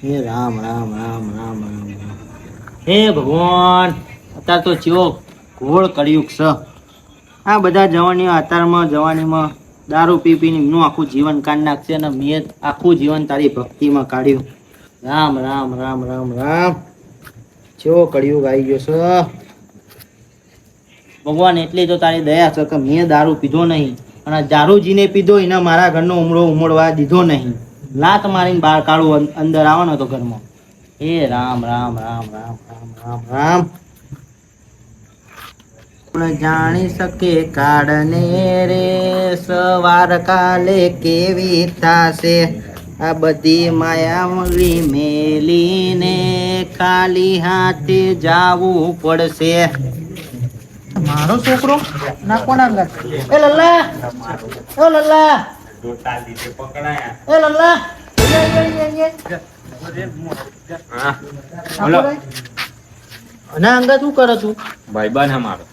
હે રામ રામ રામ રામ રામ રામ. હે ભગવાન, અત્યારે તો ચિયો ઘોળ કળિયુગ છે. આ બધા જવાનીઓ અત્યારમાં જવાનીમાં દારૂ પી પીને એમનું આખું જીવન કાઢી નાખશે અને મેં આખું જીવન તારી ભક્તિમાં કાઢ્યું. રામ રામ રામ રામ રામ. ચેવો કળિયુગ આવી ગયો છે ભગવાન. એટલી તો તારી દયા છે કે મેં દારૂ પીધો નહીં અને દારૂજીને પીધો એને મારા ઘરનો ઉમળો ઉમળવા દીધો નહીં. લાત મારીને બહાર કાઢું અંદર આવવાનો તો ઘરમાં. હે રામ રામ રામ રામ રામ રામ રામ. જાણી શકે કાળને રે સવાર કાલે કેવી થાશે. આ બધી માયાવલી મેલીને ખાલી હાથે જાવું પડશે. મારો છોકરો ના કોના અંગત? એ લલ્લા, ઓ લલ્લા, એ લલ્લા, અને અંગત શું કરે તું? ભાઈબંધ અમારો.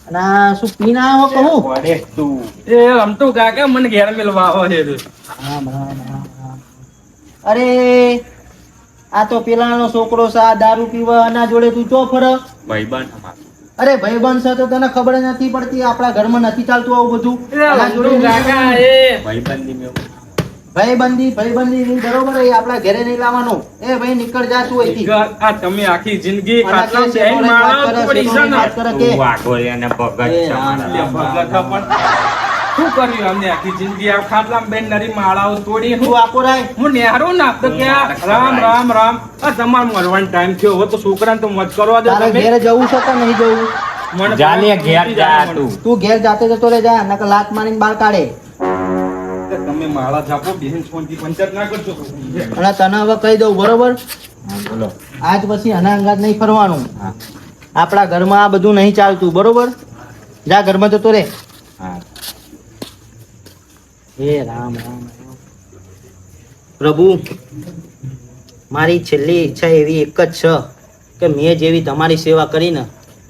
અને આ શું પીને આવ્યો કહું? વડે તું એ રમતું કાકા મને ઘેર મેલવા આવો છે તું. રામ રામ રામ રામ. અરે આ તો પેલાનો છોકરો છે. આ દારૂ પીવા આના જોડે તું ચો ફર? ભાઈબંધ અમારો. અરે ભાઈબંધ છે તો તને ખબર જ નથી પડતી? આપણા ઘરમાં નથી ચાલતું આવું બધું. આના જોડે રમતું નહીં કાકા લાવવાનું. એ ભાઈબંધી મેં ભાઈબંધી નહીં બરોબર. એ આપણા ઘરે નહીં લાવવાનું. એ ભાઈ નીકળ જા તું અહીંથી. આ તમે આખી જિંદગી આના ખાટલા કે બેન માળા વાત કરે, તોડી છે શેઠોની ને. વાત કરે કે. તું વાઘોડિયાને ભગત એ છે રામ મારા. રામ ભગત રામ પણ શું કર્યું અમને આખી જિંદગી આ ખાટલા બેન નરી માળાઓ તોડી તું આપો રાય. હું નેહરો ના તો કે રામ રામ રામ. આ તમાર મરવાનો ટાઈમ થયો હવે તો છોકરાને તો મત કરવા દો તારે તમે. ઘેર જવું છે કે નહીં જવું? મને જાને ઘેર જા તું. તું ઘેર જાતે જતો રે જા, નકર લાત મારીને બહાર કાઢે. તમે માળા જાપો બેન છોંટી પંચાયત ના કરજો. અને તને હવે કહી દઉં બરોબર, હા, બોલો. આજ પછી આના અંગાત નહીં ફરવાનું. હા, આપણા ઘરમાં આ બધું નહીં ચાલતું બરોબર. જા ઘરમાં જતો રે. હા. હે રામ રામ રામ. પ્રભુ, મારી છેલ્લી ઈચ્છા એવી એક જ છે કે મેં જેવી તમારી સેવા કરી ને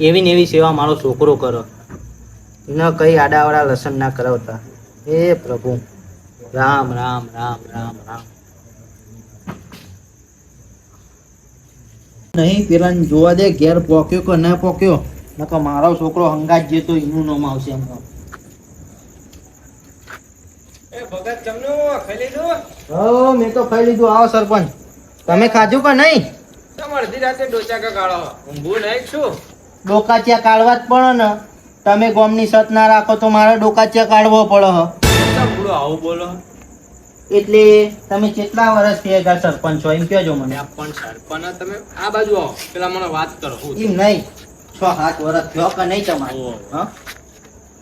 એવી ને એવી સેવા મારો છોકરો કરો. ન કઈ આડાવાળા લસણ ના કરાવતા. હે પ્રભુ, રામ રામ રામ રામ રામ. નહીં પેલા જોવા દે ઘેર પોક્યો કે ના પોક્યો, નકર મારો છોકરો હંગાત જે તો એનું નામ આવશે એમ. એ ભગત જમનું ખાઈ લીધું? મેં તો ખાઈ લીધું. આવો સરપંચ, તમે ખાધું કે નહીં? કેમ અડધી રાતે ડોચા કા ગાળો? ઊંઘું નહીં શું? ડોકાચિયા કાઢવા જ પડે ને. તમે ગોમની સત ના રાખો તો મારે ડોકાચિયા કાઢવો પડે હ. કેમ બુડો આવું બોલો? એટલે તમે કેટલા વર્ષ થયા સરપંચ છો એમ કહેજો મને. પણ સરપંચ તમે આ બાજુ આવો પેલા મને વાત કરો. એમ નહીં, 6-7 વર્ષ થયો કે નહીં તમારે? ઓહો. હા,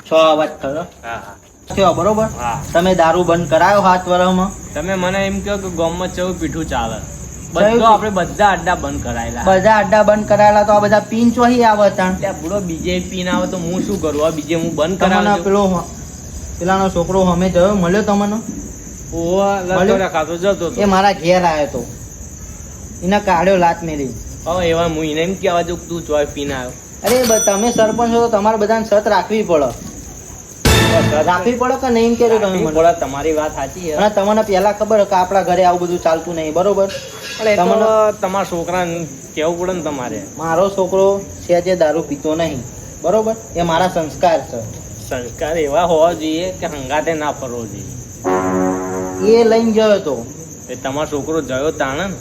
6 વર્ષ થયો હા હા. થયો બરોબર. હા. તમે દારૂ બંધ કરાયો 7 વર્ષમાં? તમે મને એમ કહો કે ગામમાં ચૌ પીઠું ચાલે. ચૌ બધો આપણે બધા અડ્ડા બંધ કરાયેલા. બધા અડ્ડા બંધ કરાયેલા તો આ બધા પીન ચોહી આવે તાણ. ત્યાં બુડો બીજે પીન આવે તો હું શું કરું? આ બીજે હું બંધ તમને કરાવું. પેલાનો છોકરો અમે જયો મળ્યો તમને? ઓહો, લતો ખાતો જતો એ મારા ઘેર આવ્યો તો. એને કાઢ્યો લાત મેલી. હવે એવા હું એને એમ કહેવા જો તું ચોય પીને આવ્યો. અરે તમે સરપંચ છો તો તમારે બધાને સત રાખવી પડે. રાખવી પડે કે નહીં કેજો તમે મને? થોડા તમારી વાત સાચી છે. અને તમને પહેલા ખબર કે આપણા ઘરે આવું બધું ચાલતું નહીં બરોબર. પણ એ તો તમારા છોકરાને કેવું પડે ને તમારે. મારો છોકરો સહેજે દારૂ પીતો નહીં બરોબર. એ મારા સંસ્કાર છે. સંસ્કાર એવા હોવા જોઈએ કે હંગાતે ના ફરવો જોઈએ. એ લઈને ગયો તો. એ તમારો છોકરો જયો તાણે ને.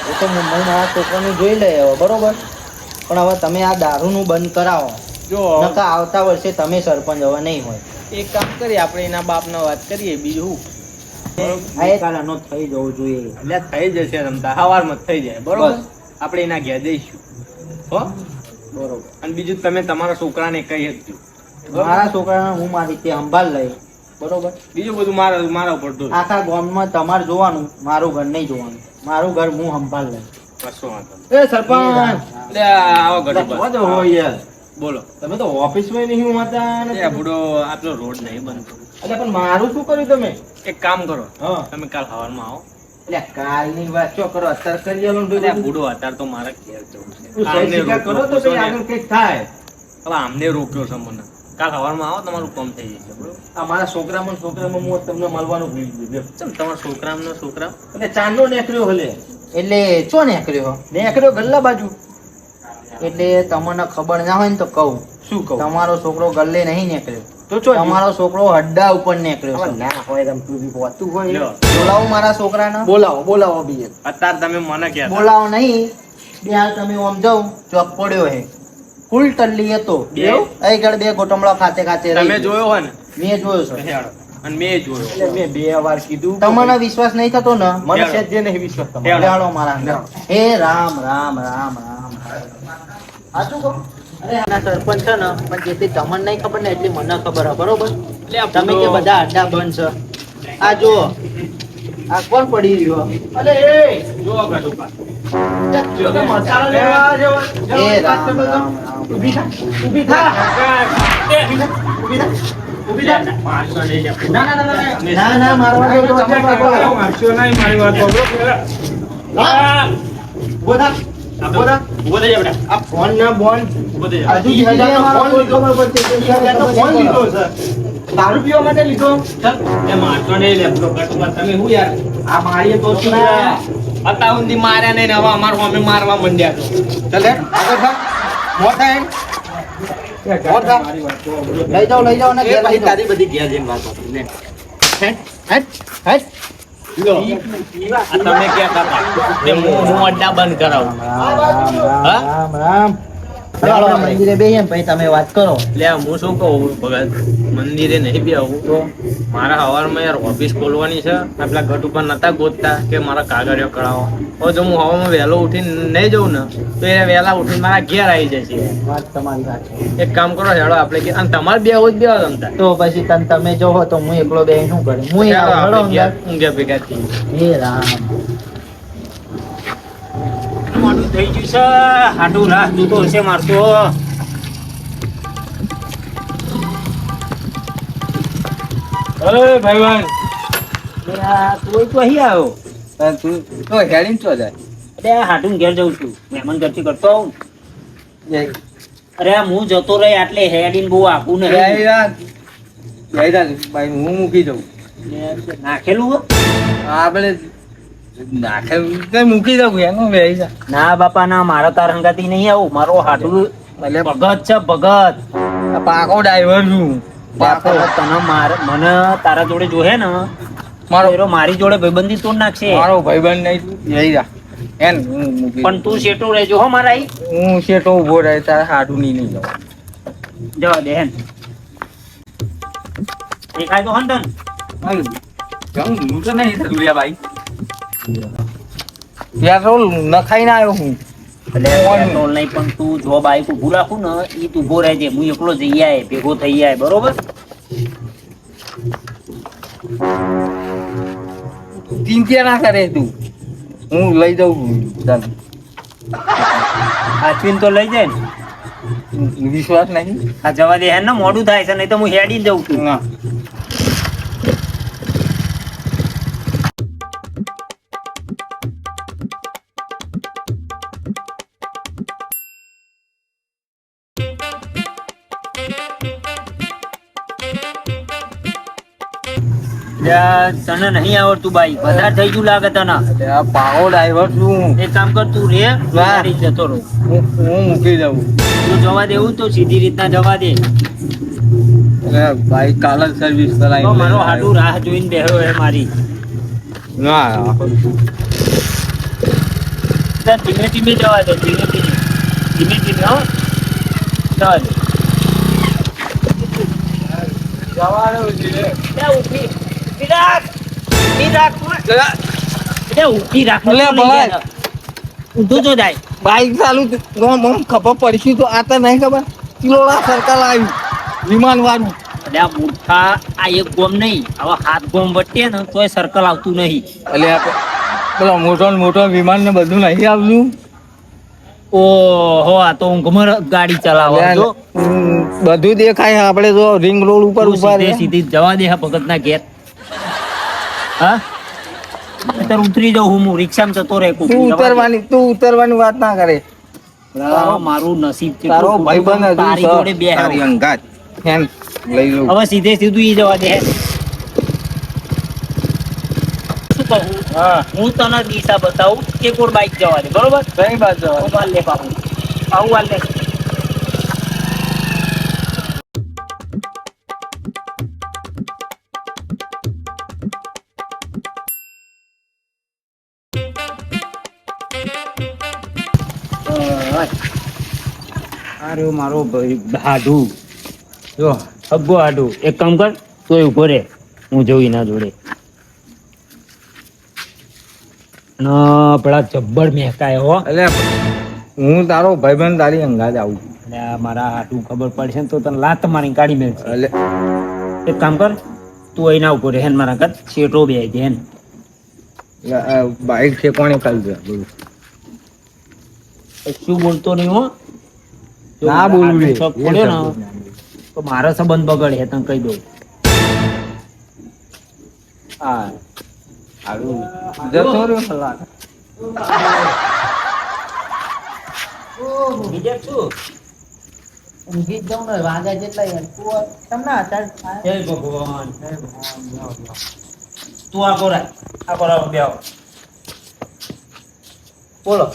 એ તો હું મારા છોકરાનું જોઈ લઈ હવે બરોબર. પણ હવે તમે આ દારૂનું બંધ કરાવો. જો નકર આવતા વર્ષે તમે સરપંચ હવે નહીં હોય. એક કામ કરીએ આપણે એના બાપને વાત કરીએ બીજું શું. આ એક કાલાનો થઈ જવું જોઈએ. એટલે થઈ જશે રમતા સવારમાં થઈ જાય બરોબર. આપણે એના ઘેર દઈશું હો બરોબર. અને બીજું તમે તમારા છોકરાને કહી શકજો. મારા છોકરાને હું મારી રીતે સંભાળ લઈ બરોબર. બીજું બધું મારા ઉપર તો આખા ગામમાં તમારે જોવાનું, મારું ઘર નહીં જોવાનું. મારું ઘર હું સંભાળ લઈ. કશો વાંધો નહીં. એ સરપંચ, એટલે આવો ઘડી બોલો. તમે તો ઓફિસમાં નહીં હોતા ને. એ બુડો આટલો રોડ નહીં બનતો. એટલે પણ મારું શું કર્યું તમે? એક કામ કરો હા. તમે કાલ સવારમાં આવો. એટલે કાલની વાત શું કરો? અત્યારે કરી આલો ને એટલે બધું. બુડો અત્યારે તો મારા ઘેર જવું છે. તું સહી આમને શિકાર કરો તો રોક્યો પછી ને. આગળ કંઈક થાય. હવે આમને રોક્યો છે મને. કાલ સવારમાં આવો તમારું કામ થઈ જશે બરોબર. અમારા છોકરામાં હું તમને મળવાનું ભૂલી ગયો ચમ તમારા છોકરા એટલે ચાંદો નીકળ્યો હલે એટલે ચો નીકળ્યો ગલ્લા બાજુ એટલે તમને ખબર ના હોય ને તો કહું શું કહું તમારો છોકરો ગલ્લે નહીં નીકળ્યો તો ચો તમારો છોકરો હડ્ડા ઉપર નીકળ્યો છે. ના હોય એમ તું બી હોતું હોય લ્યો. બોલાવો મારા છોકરાને બોલાવો બી અત્યારે તમે મને કહેતા બોલાવો નહીં બે હાલ તમે આમ જાઓ ચોક પડ્યો હે ફૂલ ટલ્લી હતો એવું? અહીં ઘડ બે ગોટમડા ખાતે ખાતે રહી તમે ગયો. જોયો હોય ને મેં જોયો છે હેડો. અને મેં જોયો એટલે મેં 2 વાર કીધું તમને વિશ્વાસ નહીં થતો ને મને હેડો. સહેજે નહીં વિશ્વાસ તમારો. હેડો. લેવાડો મારા અંદર. હે રામ રામ રામ રામ સાચું કહું? અરે આના સરપંચ છે ને પણ જેટલી તમને નહીં ખબર ને એટલી મને ખબર હે બરોબર તમે કે બધા અડ્ડા બંધ છે આ જો આ કોણ પડી રહ્યો અરે એ જો ગટુપા મસાલા લેવા જેવો એ રામ રામ રામ ઊભી થા મારશો નહીં લ્યા. ના મારવા જેવું તો આપણે બાપા. મારશો નહીં મારી વાત સાંભળો પેલા. ઉભો થા. ઉભો થઈ જા બેટા. આ ફોન ના બોન ઉભો થઈ જા. હજુ બીજાનો ફોન લીધો બીજાનો ફોન લીધો છે દારૂ પીવા માટે લીધો એ મારશો નહીં લ્યા. પેલો ગટુપા તમે હું યાર આ મારીએ તો શું ના અત્યાર સુધી માર્યા નહીં ને હવે અમારું અમે મારવા માંડ્યા તો. ચાલ લે આગળ થા મોટા હે મારી વાત સાંભળો. લઈ જાઓ ને ઘેર લઈ જાઓ બધી ઘેર જઈને વાત હતી. લે. હેટ હેટ આ તમે કહેતા હતા કે હું અડ્ડા બંધ કરાવું. હા? રામ રામ ચાલો મંદિરે બેહીએ ને પછી તમે વાત કરો એટલે હું શું કહું ભગત મંદિરે નહીં બી આવું તો મારા હવારમાં યાર ઓફિસ ખોલવાની છે આ પેલા ઘટ ઉપર નતા ગોતતા કે મારા કાગળિયો કરાવો હવે જો હું હવામાં વહેલો ઉઠીને નહીં જઉં ને તો એ વહેલા ઉઠીને મારા ઘેર આવી જશે. વાત તમારી સાચી એક કામ કરો હેડો આપણે કે અને તમારે બે આવું જ બે રમતા તો પછી તમે જો હો તો હું એકલો બે શું કરું હું હેડો હેડો આપણે ઘેર યાર ઊંઘ્યા ભેગા થઈએ. હે રામ મોડું થઈ ગયું છે હાટું રાહ તું તો હશે મારતો. અરે ભાઈવાન તું તો અહીં આવ્યો તું તો હેડીને ચો જાય અરે હાટું ઘેર જઉં છું મહેમાન ઘરથી કરતો આવું અરે હું જતો રહી આટલે હેડીને બહુ આપું ને ભાઈ હું મૂકી દઉં નાખેલું હો? આપણે નાખે મૂકી દઉં એનું બે ના બાપા ના મારા તાર હંગાતી નહીં આવું મારો હાટું ભગત છે ભગત પાકો ડ્રાઈવર છું બાપા તને મને તારા જોડે જોહે ને મારો એરો મારી જોડે ભાઈબંધી તોડ નાખશે મારો ભાઈબંધ નહીં જઈ જા એન હું મૂકી પણ તું શેટો રહેજો હો મારા આઈ હું શેઠો ઉભો રહે તારે હાડું નહીં જાઉં જવા દે હેન દેખાય તો હંડન હું તો નહીં થતું લ્યા ભાઈ પેટ્રોલ નખાઈને આવ્યો હું એટલે પેટ્રોલ નહીં પણ તું જો બાઈક ઊભું રાખું ને ઈ તું ઊભો રહેજે હું એકલો જઈ આય ભેગો થઈ આય બરોબર ચિંતા ના કરે તું હું લઈ જાઉં ચાલ આચવીને તો લઈ જાય ને વિશ્વાસ નહીં આ જવા દે હેન ને મોડું થાય છે નહીં તો હું હેડી જઉં છું ના તને નહીં આવડતું બાઈક વધારે થઈ ગયું લાગે તને આ પાકો ડ્રાઈવર છું એક કામ કર તું રે ગાડી જતો રહો હું મૂકી દઉં તું જવા દેવું તો સીધી રીતના જવા દે ભાઈ કાલ જ સર્વિસ તો કરાવી મારો હાડું રાહ જોઈને બેહ્યો હે મારી ના તો ધીમે ધીમે જવા દે ધીમે હો જવા દે જવાનું છે ઊભી રાખ ઊભી રાખ અલે ભાઈ. ઊંધું જો જાય બાઈક ચાલુ ખબર પડશે તો આ તો નહીં ખબર કિલોડા સર્કલ આવ્યું વિમાન વાળું એટલે આ મૂર્ખા આ એક ગોમ નહીં આવા હાથ ગોમ વટે ને તોય સર્કલ આવતું નહીં એટલે પેલો મોટો વિમાન ને બધું નહીં આવતું ઓહો આ તો ઊંઘમાં ગાડી ચલાવો જો બધું દેખાય આપણે જો રિંગ રોડ ઉપર તું ઉભા સીધે સીધી જવા દે હા ભગત ના ઘેર હા અત્યારે ઉતરી જાઉં હું રિક્ષામાં જતો રહે કોક. તું ઉતરવાની વાત ના કરે તારો મારું નસીબ છે તારો ભાઈબંધ હજુ તારી જોડે બે તારી અંગાત ફેન લઈ લઉં. હવે સીધે સીધું ઈ જવા દે. શું કહું? હા હું તને દિશા બતાવું કે કોણ બાઈક જવા દે, બરોબર? કઈ બાજુ હું વાલ લે બાપુ, આવું વાલ લે. અરે મારો ભાઈ હાડુ જો અગ્ગો હાડુ, એક કામ કર, તોય ઉભો રે, હું જઉં એના જોડે. ના પેલા જબ્બર મહેકાય હો. એટલે હું તારો ભાઈબંધ તારી અંગાજ આવું છું. એટલે આ મારા હાડુ ખબર પડશે ને તો તને લાત મારી કાઢી મેળશે. એટલે એક કામ કર, તું અહીંના ઉભો રે, હેન મારા ઘર શેઠો બે છે હેન. બાઈક છે કોને કાલ છે બોલું. શું બોલતો નહીં હો. જો ના મારા બોલું હાડું રે. શોખ પડ્યો ને તો મારો સંબંધ બગડે તને કહી દઉં. હા હારું જતો રહ્યો લાગે. બીજે શું? ઊંઘી જ જાઉં ને વાગ્યા જેટલા યાર તું તમને અત્યારે જય ભગવાન. તું આ કોરા બે આવો. બોલો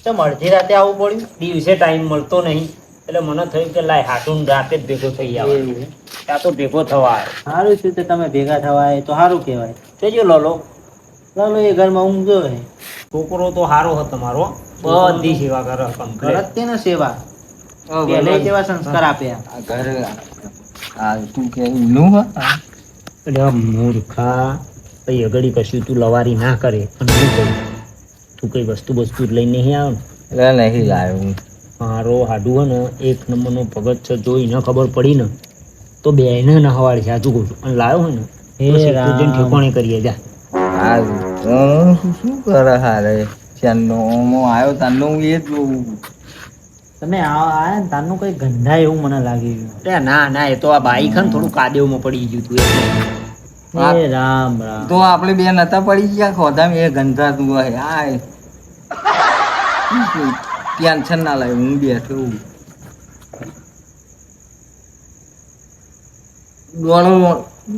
ચમ અડધી રાતે આવવું પડ્યું? દિવસે ટાઈમ મળતો નહીં એટલે મને થયું કે લાય હાટું રાતે જ ભેગો થઈ આવે. ત્યાં તો ભેગો થવા આવ્યો. સારું છે તે તમે ભેગા થવાય તો સારું કહેવાય. જોજો લોલો, ચાલો એ ઘરમાં ઊંઘ હે છોકરો તો સારો હતો મારો, બધી સેવા કરે complete. ઘર જ તેને સેવા પહેલે કેવા સંસ્કાર આપ્યા. આ ઘરે આ તું કે નું હ એટલે આ મૂર્ખા કઈ અગડી કશું તું લવારી ના કરે અને હું કહું તું કઈ વસ્તુ લઈને નહીં આવ્યો ને. એટલે નહીં લાવ્યો હું. મારો હાડુ હે ને એક નંબરનો ભગત છે, જોઈ ન ખબર પડી ને તો બેને ન હવાડી છે આજુ કહું છું. અને લાવ્યો હોય ને હે તો સીધું જઈને રામ. ઠેકાણે કરીએ જા. આ શું કરે હારે ચાંદનો આવ્યો તાંનો હું એ જ જોઉં. તમે આયા ને તારનું કઈ ગંધા એવું મને લાગી ગયું. અરે ના ના, એ તો આ બાઈક હે ને થોડું કાદેવમાં પડી ગયું તું એટલે. હા. એ રામ રામ. તો આપણે બે નતા પડી ગયા ખોધામાં એ ગંધા તું હોય આ ટેન્શન ના લાગે હું બેઠો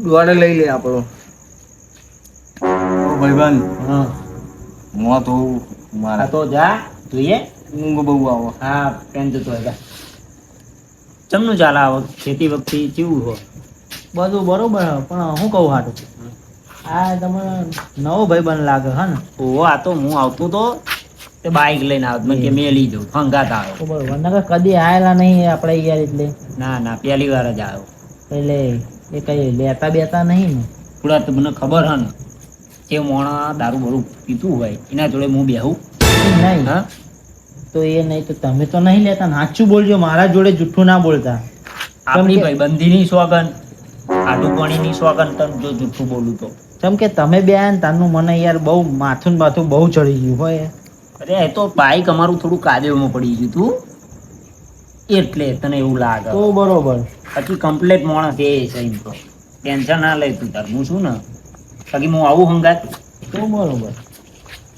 દોડે લઈ લે આપણો ભાઈબંધ. હા મોં તો આ મારા તો જા જોઈએ. ઊંઘ બહુ આવો. હા પેન જતો હોય જા. ચમનું ચાલે આવો ખેતી વખતી કેવું હો? બધું બરોબર હે, પણ હું કહું હાટું આ તમે નવો ભાઈબંધ લાગે હા ને? ઓહો, આ તો હું આવતો તો તે બાઈક લઈને આવત મેં કે મેલી જવું ફંગાત આવ્યો. તો બરોબર નકર કદી આયેલા નહીં આપણે યાર એટલે ના ના, પહેલી વાર જ આવ્યો. એટલે એ કઈ લેતા બેતા નહીં ને? થોડા તો મને ખબર હે ને કે મોણા દારૂ બરું પીતું હોય એના જોડે હું બેહું. નહીં હા તો એ નહીં તો તમે તો નહીં લેતા ને? સાચું બોલજો, મારા જોડે જુઠ્ઠું ના બોલતા. આપણી કે- ભાઈબંધીની સોગન, આડુ પાણીની સોગન, તને જો જૂઠું બોલું તો. જેમ કે તમે બે આયા ને તારનું મને યાર બહુ માથું ને બાથું બહુ ચડી ગયું હોય. અરે એ તો બાઈક અમારું થોડું કાદેવમાં પડી ગયું તું એટલે તને એવું લાગે. તો બરોબર. પછી કમ્પ્લેટ માણસ એ છે એમ તો ટેન્શન ના લે તું તાર. હું છું ને બાકી હું આવું હંગાત. તો બરોબર.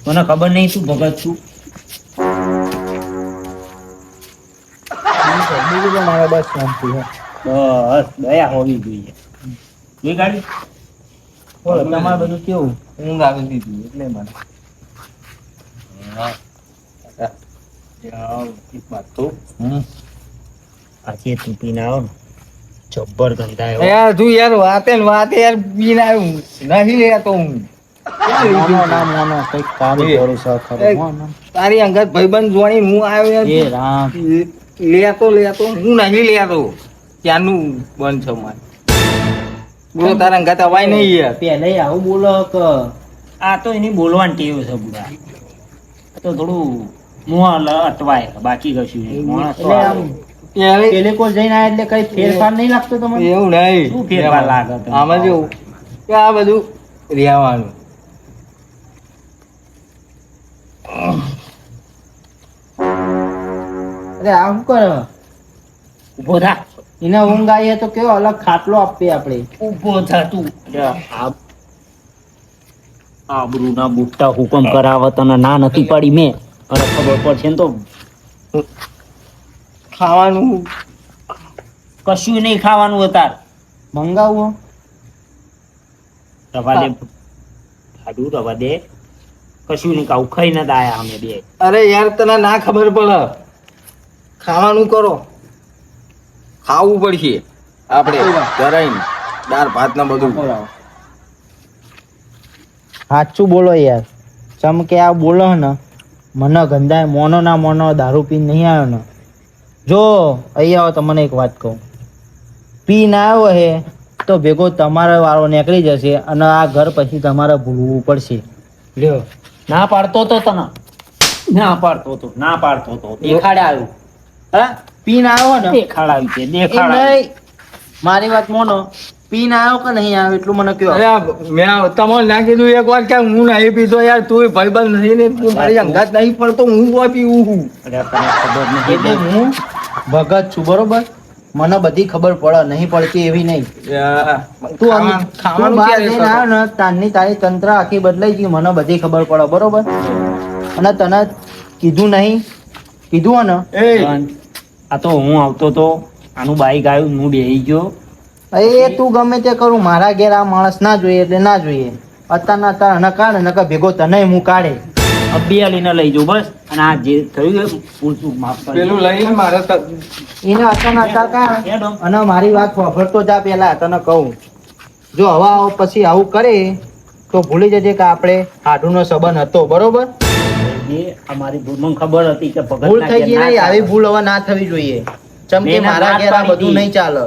મને ખબર નહીં તું ભગત છું. બીજું તો મારે બસ શાંતિ છે. બસ દયા હોવી જોઈએ. એ ગાડી બોલો તમારે બધું કેવું? ઊંઘ આવી દીધી એટલે મને એક વાત તો આજે તું પીને આવો ને જબ્બર ગંધાયો. યાર તું યાર વાતે ને વાતે યાર પીને આવ્યું નહીં લેતો હું. મોનો ના મોનો કઈક કામ ભરોસો ખરો મોનો. તારી અંગત ભાઈબંધ જોણી હું આવ્યો એ રામ. લેતો હું નહીં લેતો ત્યાંનું બંધ છે મારે. બોલો તારા અંગત અવાય નહીં યાર. પેલે આવું બોલો કે આ તો એની બોલવાની ટેવ છે બુડા. આ તો થોડું મોં અટવાય બાકી કશું નહીં. માણસ તો એટલે આમ ત્યારે પેલે કોઈ જઈને આયા એટલે કઈ ફેરફાર નહીં લાગતો તમને? એવું નહીં. શું ફેરફાર લાગે તમને? આમાં જેવું કે આ બધું રહેવાનું. અરે આ શું કરે? ઊભો થા, એને ઊંઘ આવી તો કેવો અલગ ખાટલો આપીએ આપણે. ઊભો થા તું. આબરૂ ના બુટ્ટા હુકમ કરાવત અને ના નથી પાડી મેં અને ખબર પડશે ને તો ખાવાનું કશું નહીં ખાવાનું અતાર મંગાવું રવા દે ખાધું રવા દે કશું નહીં ખાવું ખાઈને જ આયા અમે બે અરે યાર તને ના ખબર પડે ખાવાનું કરો ખાવું પડશે આપણે ધરાઈને દાળ ભાત ને બધું સાચું બોલો યાર ચમકે આ બોલો ને મને ગંધાય મોનો ના મોનો દારૂ પીને નહીં આવ્યો ને જો અહીંયા આવો તમને એક વાત કહું પીને આવ્યો હે તો ભેગો તમારો વાળો નીકળી જશે અને આ ઘર પછી તમારે ભૂલવું પડશે લ્યો ના પાડતો તો તને ના પાડતો તો દેખાડે આવ્યું હા પીને આવ્યો ને દેખાડાવી છે એ દેખાડાવી નહીં મારી વાત મોનો પીને આવ્યો કે નહીં આવ્યો એટલું મને કહો અરે મેં તમારે ના કીધું એક વાર કે હું નહીં પીતો યાર તું ભાઈબંધ નહીં ને તું મારી અંગાત નહીં પડતો હું કોઈ પીવું છું અરે તને ખબર નહીં એટલે હું ભગત છું બરોબર મને બધી ખબર પડે નહીં પડતી એવી નહીં તું ખાવાનું બહાર ક્યારે જઈને આવ્યો ને તારની તારી તંત્ર આખી બદલાઈ ગઈ મને બધી ખબર પડે બરોબર અને તને કીધું નહીં કીધું ને આ તો હું આવતો તો આનું બાઈક આવ્યું હું બેહી ગયો એ તું ગમે તે કરું મારા ઘેર આ માણસ ના જોઈએ એટલે ના જોઈએ અત્યારના અત્યારે અને કાઢે નકર ભેગો તને હું કાઢે અબિયાલીને લઈ જાઉં બસ અને આ જે થયું છે પૂરતું માફ કરજો. પેલું લઈને મારે એને અત્યારના અત્યારે કાઢ હેડો. અને મારી વાત વાપરતો જા પેલા તને કહું જો હવા પછી આવું કરે તો ભૂલી જજે કે આપણે હાડુનો સંબંધ હતો બરોબર એ અમારી ભૂલ મને ખબર હતી કે ભગત ભૂલ થઈ ગઈ નહીં આવી ભૂલ હવે ના થવી જોઈએ ચમકે મેં મારા ના ઘેર આ પાડી બધું હતી. નહીં ચાલે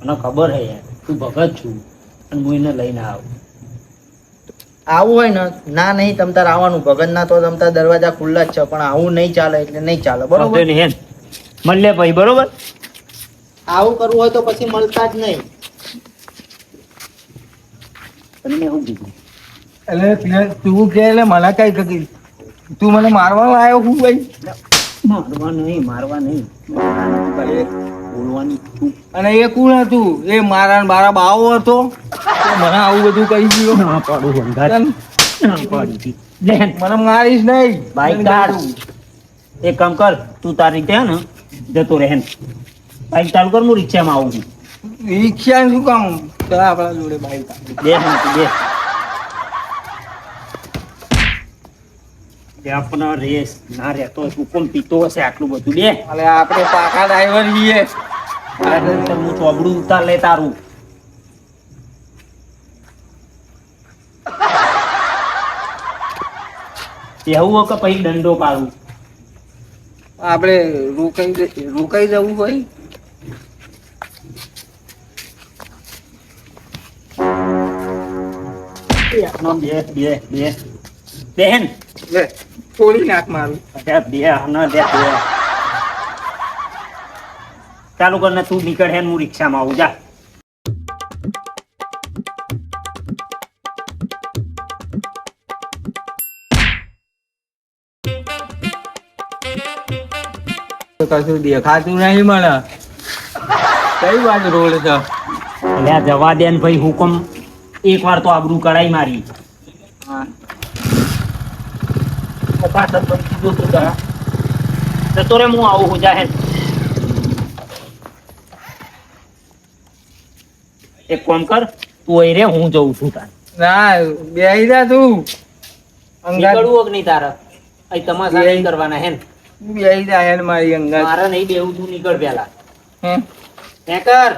મને ખબર હે યાર તું ભગત છું અને હું એને લઈને આવું આવું હોય ને ના નહીં તમ તાર આવવાનું ભગત ના તો તમ તાર દરવાજા ખુલ્લા જ છે પણ આવું નહીં ચાલે એટલે નહીં ચાલે બરોબર વાંધો નહીં, હેન મળે ભાઈ બરોબર આવું કરવું હોય તો પછી મળતા જ નહીં તમને શું કીધું એટલે તું કે એટલે મને કઈ કઈ તું મને મારવા આવ્યો હું ભાઈ મારવા નહીં બોલવાની તું અને એ કોણ હતું એ મારા ને મારા બાવો હતો તો મને આવું બધું કહી ગયો ના પાડું વંગાત. ના પાડી હતી. લે હેન, મને મારીશ નહીં બાઈક કાઢ એક કામ કર તું તારી રીતે હે ને જતો રહે હેન. બાઈક ચાલુ કર હું રિક્ષામાં આવું છું રિક્ષા શું કામ ચાલ આપણા જોડે બાઈક બે હેન તું બે બે આપણો રેસ ના રહેતો હોય, તું કોણ પીતો હશે આટલું બધું બે અને આપણે પાકા ડ્રાઈવર છીએ હું ચોબડું ઉતાર લે તારું એવું હોય કે પછી દંડો પાડું આપણે રોકાઈ જવું હોય બે બે બે બેન લે થોડી નાખ મારું બે બે ના બે બે ચાલુ કર ને તું નીકળ હે ને હું રિક્ષામાં આવું જા કશું દેખાતું નહીં મને કઈ બાજુ રોડ છે એટલે આ જવા દે ને ભાઈ હુકમ એક વાર તો આબરૂ કરાઈ મારી જતો રે હું આવું હું જા હે એક કામ કર તું અહીં રે હું જઉં છું તાર ના બેહી જા તું અંગાત નીકળવું કે નહીં તારે અહીં તમાશા નહીં કરવાના હે ને બેહી જા યાર મારી અંગાત મારે નહીં બેવું તું નીકળ પેલા હે હે કર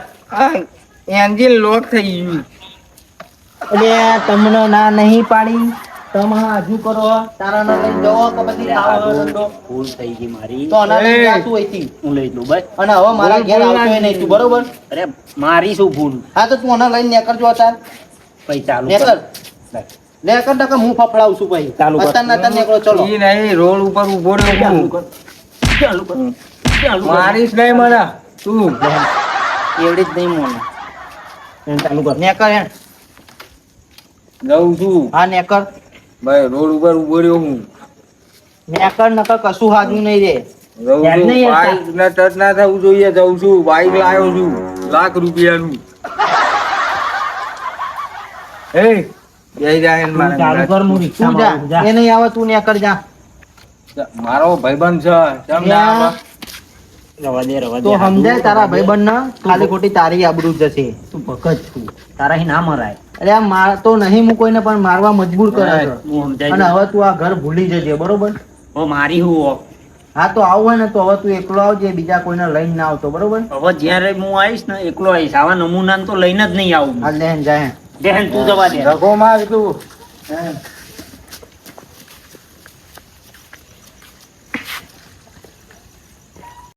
એન્જિન લોક થઈ ગયું એટલે તમને ના નહીં પાડી તમે હજુ કરો તારા ના લઈ જવો કે પછી ખાવાનો ધંધો ભૂલ થઈ ગઈ મારી તો અનાજ જાતું અહીંથી. હું લઈ લઉં બસ અને હવે મારા ઘેર આવતો ય નહીં તું બરોબર અરે મારી શું ભૂલ હા તો તું આને લઈને નેકરજો અત્યારે પછી ચાલુ નેકર કર નેકર નકર હું ફફડાવું છું પછી ચાલુ કર. અત્યારના અત્યારે નીકળો ચલો ઈ નહીં રોડ ઉપર ઉભો રહ્યો ચાલુ હું કર ચાલુ કર ચાલુ કર મારીશ નહીં મને તું એવડી જ નહીં મોને ચાલુ કર નેકર હે જઉં છું હા નેકર ભાઈ રોડ ઉપર ઉભો રહ્યો હું નેકર નકર કશું હાજુ નહીં રે જઉં યાદ છું નહીં આવતા? બાઈક ના ટચ ના થવું જોઈએ જઉં છું બાઈક લાવ્યો છું ₹1,00,000 એ બેહી જા યાર મારા ચાલુ કર હું તું રિક્ષામાં જા આવું, જા એ નહીં આવે તું નેકર જા મારો ભાઈબંધ છે કેમ ના આવે? રવા દે તો સમજાય તારા ભાઈબંધને ખાલી ખોટી તારી આબરૂ જશે. તું ભગત છું તારાથી ના મરાય. અરે આ મારતો નહીં હું કોઈને, પણ મારવા મજબૂર કરે છે. હું સમજાય અને હવે તું આ ઘર ભૂલી જજે, બરોબર? હવે મારી હું હો. હા તો આવું હોય ને તો હવે તું એકલો આવજે, બીજા કોઈને લઈને ના આવતો, બરોબર? હવે જ્યારે હું આવીશ ને એકલો આવીશ. આવા નમૂના તો લઈને જ નહીં આવું. હા લે જાય. જય હિન્દ, તું જવા દે. રઘો માર તું